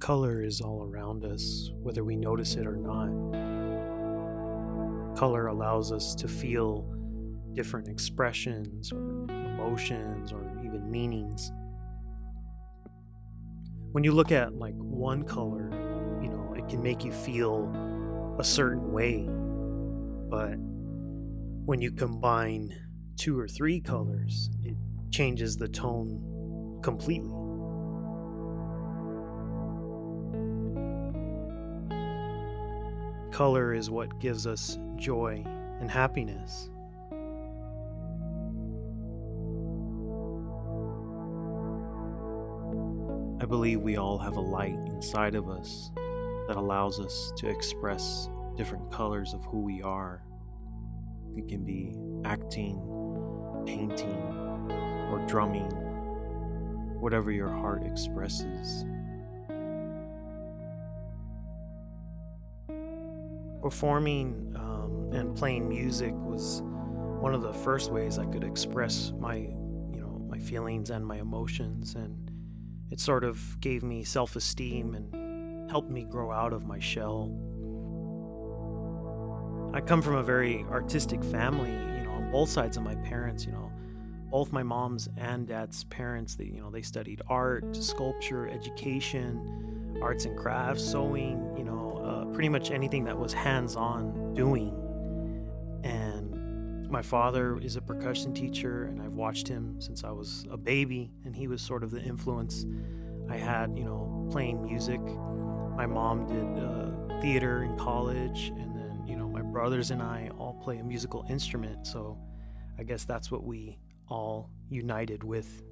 Color is all around us, whether we notice it or not. Color allows us to feel different expressions or emotions or even meanings. When you look at like one color, it can make you feel a certain way. But when you combine two or three colors, it changes the tone completely. Color is what gives us joy and happiness. I believe we all have a light inside of us that allows us to express different colors of who we are. It can be acting, painting, or drumming, whatever your heart expresses. Performing and playing music was one of the first ways I could express my feelings and my emotions, and it sort of gave me self-esteem and helped me grow out of my shell. I come from a very artistic family, on both sides of my parents. Both my mom's and dad's parents, they studied art, sculpture, education, arts and crafts, sewing, pretty much anything that was hands-on doing. And my father is a percussion teacher, and I've watched him since I was a baby, and he was sort of the influence I had, playing music. My mom did theater in college, and then, my brothers and I all play a musical instrument, so I guess that's what we all united with.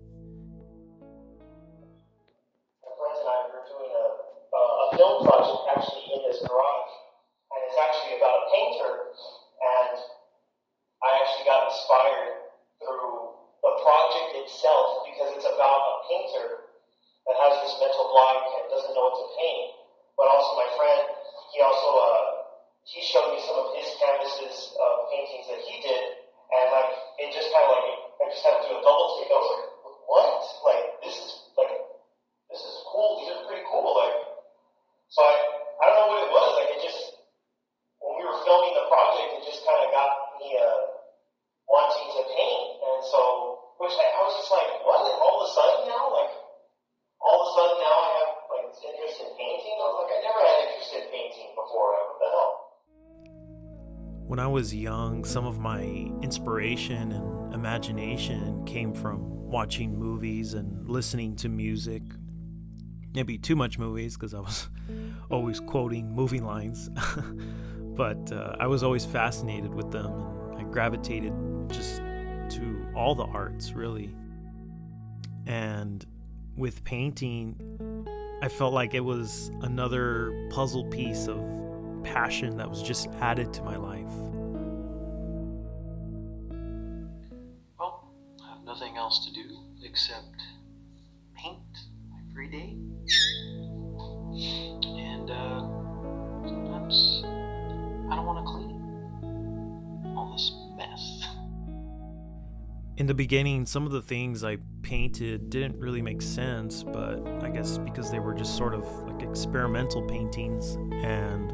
My friends and I were doing a film project actually in this garage, and it's actually about a painter, and I actually got inspired through the project itself because it's about a painter that has this mental block and doesn't know what to paint. But also my friend, he showed me some of his canvases of paintings that he did, and it just kind of I just had to do a double take. I was like, what? This is cool. These are pretty cool. So I don't know what it was. It just, when we were filming the project, it just kind of got me wanting to paint. And so, I was just like, what? All of a sudden now, I have this interest in painting. I was like, I never had interest in painting before. What the hell? When I was young, some of my inspiration and imagination came from watching movies and listening to music. Maybe too much movies because I was always quoting movie lines. But I was always fascinated with them, and I gravitated just to all the arts, really. And with painting, I felt like it was another puzzle piece of passion that was just added to my life. Well, I have nothing else to do except paint every day. And sometimes I don't want to clean all this mess. In the beginning, some of the things I painted didn't really make sense, but I guess because they were just sort of like experimental paintings, and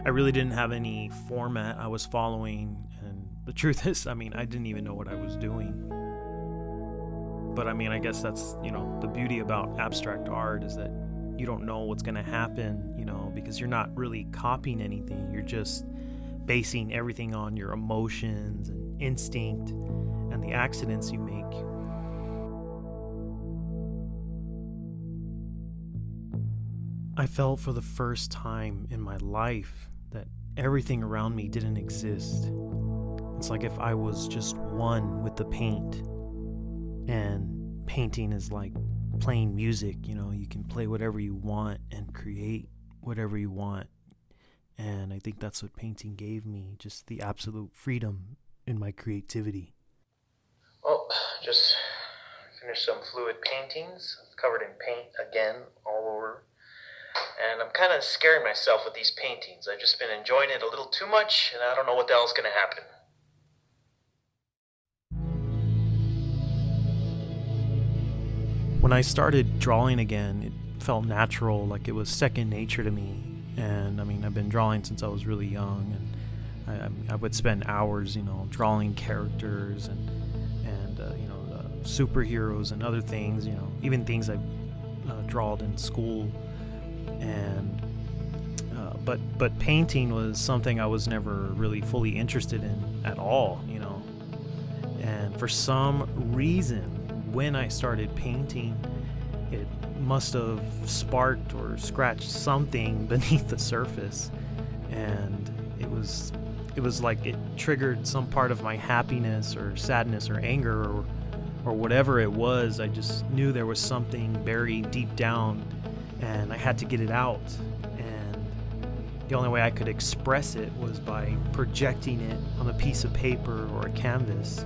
I really didn't have any format I was following, and the truth is, I didn't even know what I was doing. But I guess that's, the beauty about abstract art is that you don't know what's going to happen, because you're not really copying anything. You're just basing everything on your emotions and instinct and the accidents you make. I felt for the first time in my life that everything around me didn't exist. It's like if I was just one with the paint, and painting is like playing music. You can play whatever you want and create whatever you want. And I think that's what painting gave me, just the absolute freedom in my creativity. Well, just finished some fluid paintings, covered in paint again, all over. And I'm kind of scaring myself with these paintings. I've just been enjoying it a little too much, and I don't know what the hell's going to happen. When I started drawing again, it felt natural, like it was second nature to me. And I mean, I've been drawing since I was really young, and I would spend hours, drawing characters and superheroes and other things, even things I drawed in school. And but painting was something I was never really fully interested in at all, And for some reason, when I started painting, it must have sparked or scratched something beneath the surface, and it was like it triggered some part of my happiness or sadness or anger or whatever it was. I just knew there was something buried deep down, and I had to get it out. And the only way I could express it was by projecting it on a piece of paper or a canvas.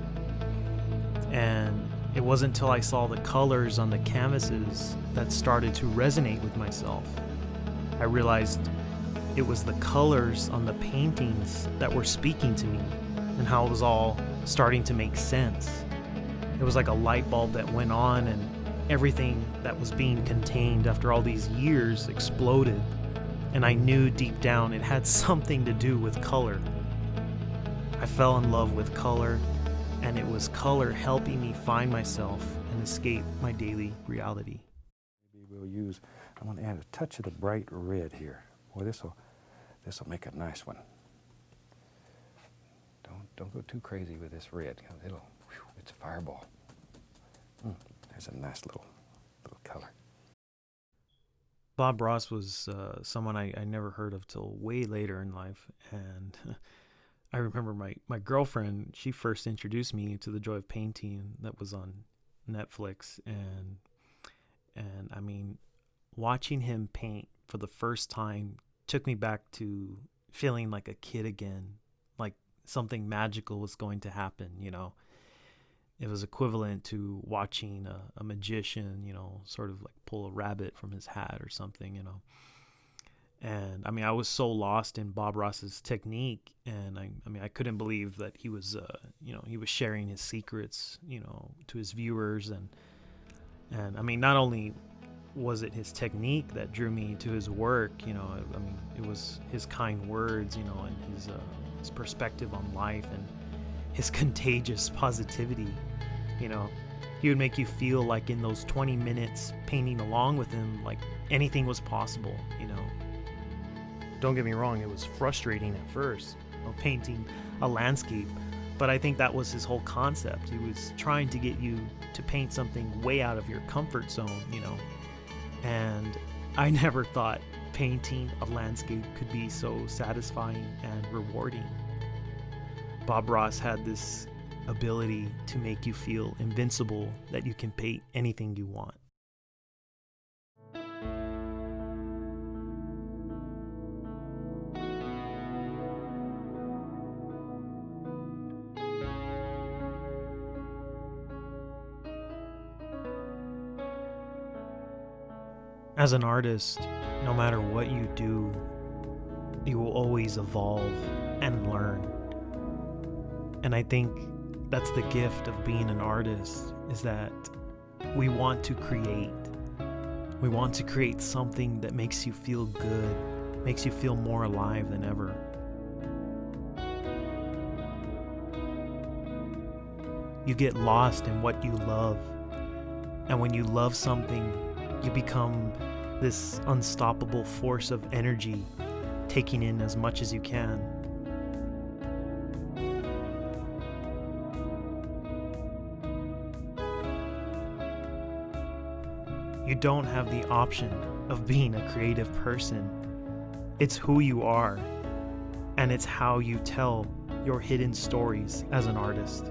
And it wasn't until I saw the colors on the canvases that started to resonate with myself. I realized it was the colors on the paintings that were speaking to me, and how it was all starting to make sense. It was like a light bulb that went on, and everything that was being contained after all these years exploded. And I knew deep down it had something to do with color. I fell in love with color, and it was color helping me find myself and escape my daily reality. Maybe I'm going to add a touch of the bright red here. Boy, this will make a nice one. Don't go too crazy with this red. It's a fireball. There's a nice little color. Bob Ross was someone I never heard of till way later in life. And I remember my girlfriend, she first introduced me to The Joy of Painting that was on Netflix. And I mean, watching him paint for the first time took me back to feeling like a kid again, like something magical was going to happen, It was equivalent to watching a magician, sort of like pull a rabbit from his hat or something, And I mean, I was so lost in Bob Ross's technique, and I couldn't believe that he was, he was sharing his secrets, to his viewers, and I mean, not only was it his technique that drew me to his work, it was his kind words, and his perspective on life and his contagious positivity. He would make you feel like in those 20 minutes painting along with him, like anything was possible, Don't get me wrong, it was frustrating at first, painting a landscape, but I think that was his whole concept. He was trying to get you to paint something way out of your comfort zone, And I never thought painting a landscape could be so satisfying and rewarding. Bob Ross had this ability to make you feel invincible, that you can paint anything you want. As an artist, no matter what you do, you will always evolve and learn. And I think that's the gift of being an artist, is that we want to create. We want to create something that makes you feel good, makes you feel more alive than ever. You get lost in what you love. And when you love something, you become this unstoppable force of energy, taking in as much as you can. You don't have the option of being a creative person. It's who you are, and it's how you tell your hidden stories as an artist.